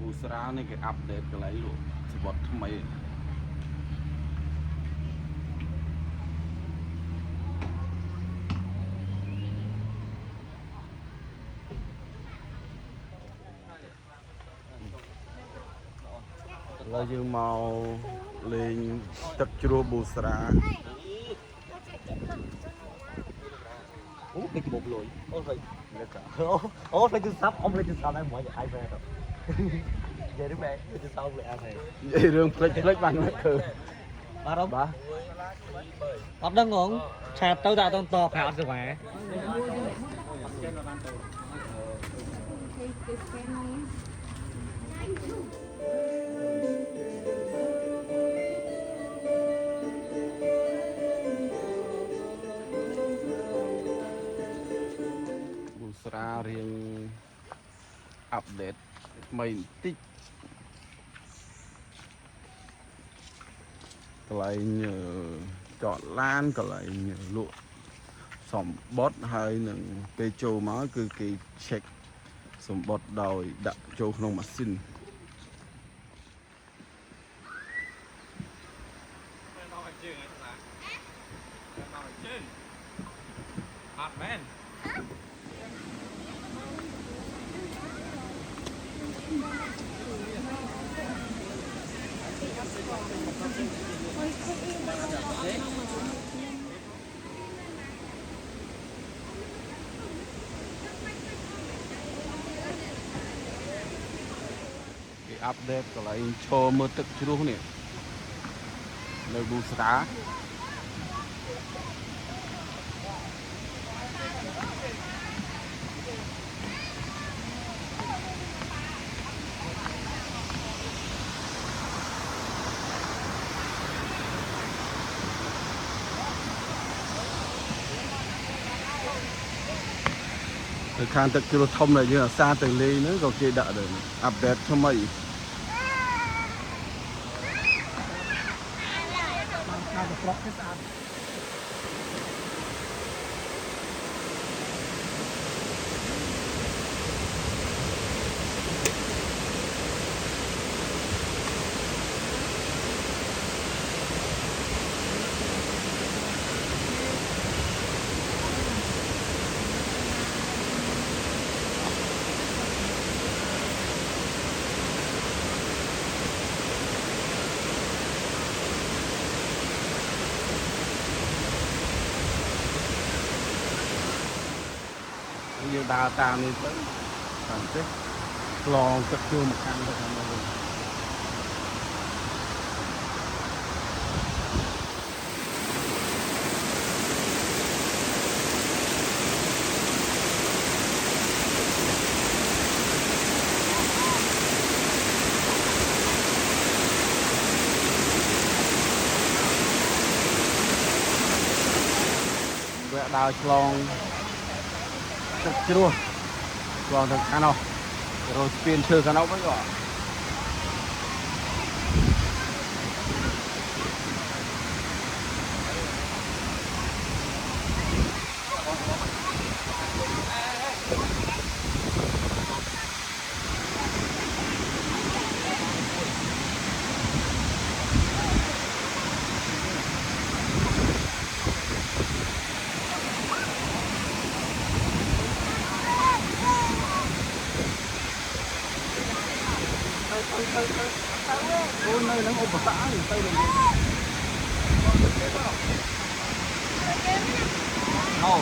Bù sra này cái update cái lấy luôn thì bật mấy là dương màu lên tập chua Bù sra cái một lùi lấy chân sắp ông lấy chân sau đây mọi người ai về rồi về đứa bé lấy chân sau về ai về vậy đường flex bằng nó cứ ba đâu ba ông đang ngủ chạp tao đã to phải ăn được mà ra riêng update mình tích cái lại nhờ chọn lan cái lại nhờ lụa sòng bot hay nâng pe châu má cứ cái check sòng bot đòi đặt châu không mà xin man. cái update cái lại cho mơ tức chứ đúng nè nơi Bù Sra khang tức kilo thông này như là xa từ ly nữa còn kia đợi được update cho mày như đào tạo nên tới sản xuất lò tập trung một căn cho thằng mình vẽ đào lon chưa còn thằng ăn không rồi spin chơi cái nó vẫn gọi ôi nơi nó ôm xã thì tây này no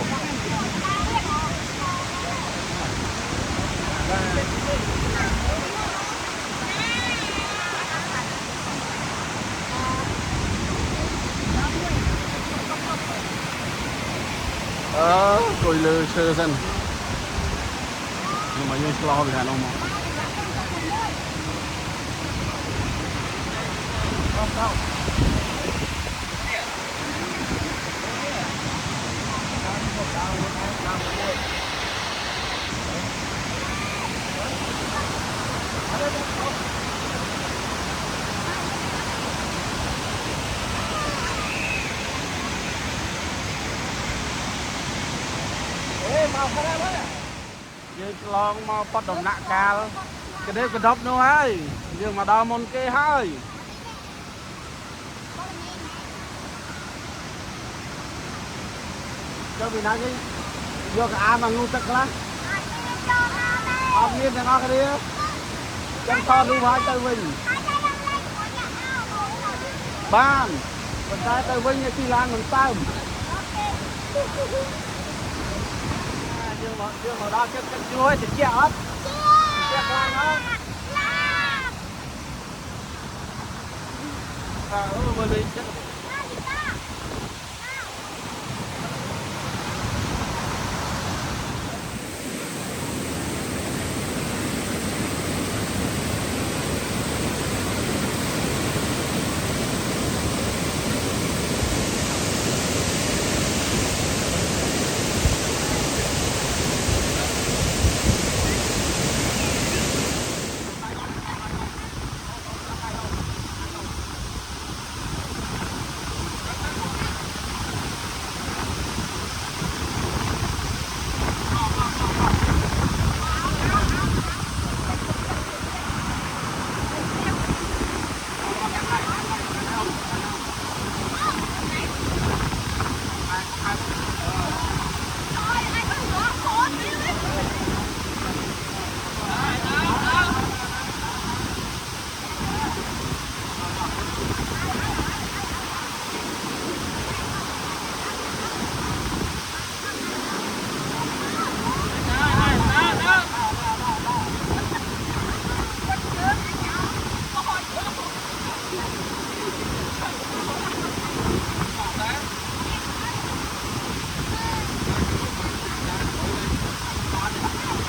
rồi lừa sơ dân nhưng mà như lo thì là nó màយើងឆ្លងមកប៉តដំណាក់កាល cái đêm cái đốc nữa hay nhưng mà đo môn kê hơi cho vì nói cái vô cái ai mà ngu tức lắm ông nhiên thì nó cái đi chân to đu vai tới mình ban mình tay tới vinh như khi lan mình tao dương mà đo chân chuối thì chia hết chia lan hết mình đi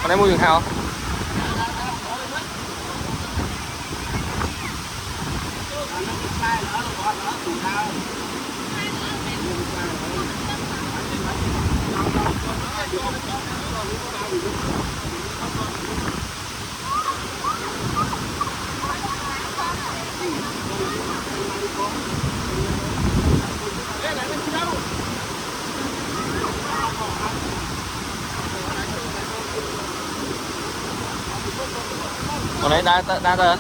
Còn em mua đường hào còn đấy đa tới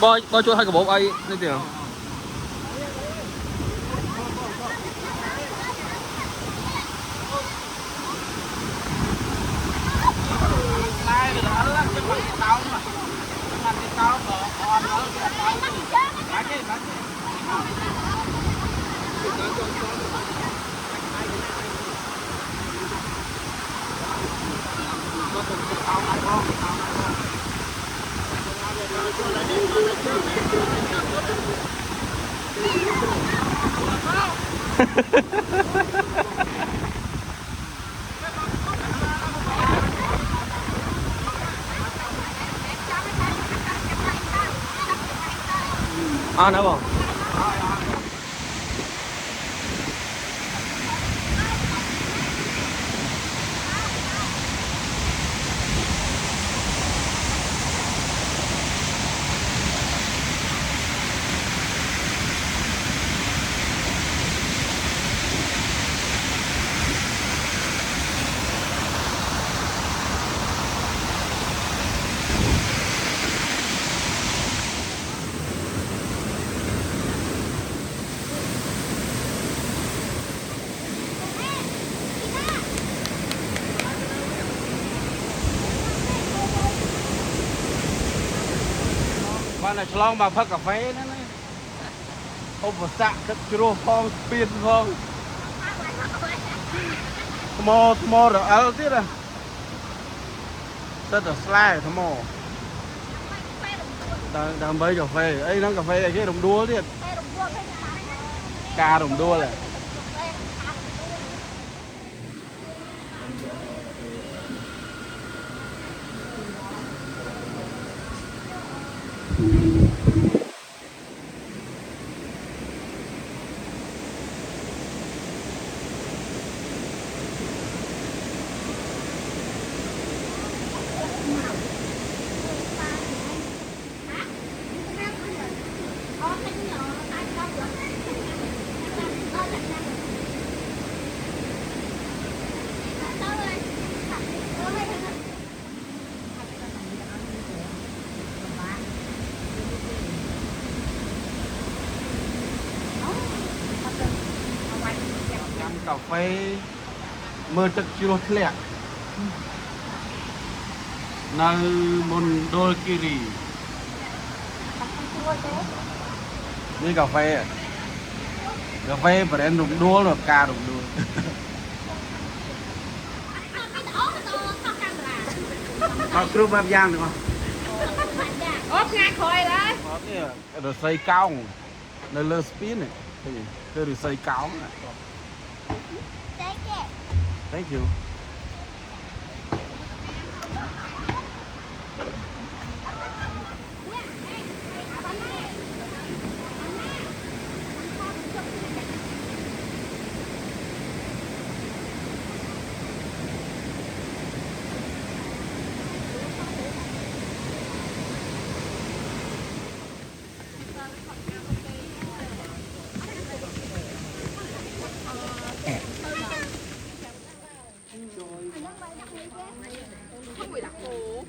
bôi cho hai cái bộ ai đây tiền à nè bọn bạn là chlong bà phật cà phê đó này ôm vào sạ cất chua phong pin phong mò rồi áo tiết à rất là slide thằng mò đang bấy cà phê ấy nó cà phê này cái đồng đua tiết ca đồng đua này nhắm cà phê mơទឹកchưa lẹ nơi môn đôi kiriนี่กาแฟอะกาแฟประเด็นดมดัวหรอกาดมดัว เอาครูแบบย่างหนึ่งมั้ย ốp ngay khôi đấy เนี่ยเดี๋ยวใส่ก้าวในเลือสปีนเนี่ยเดี๋ยวใส่ก้าวน่ะ thank you không bị đặc thù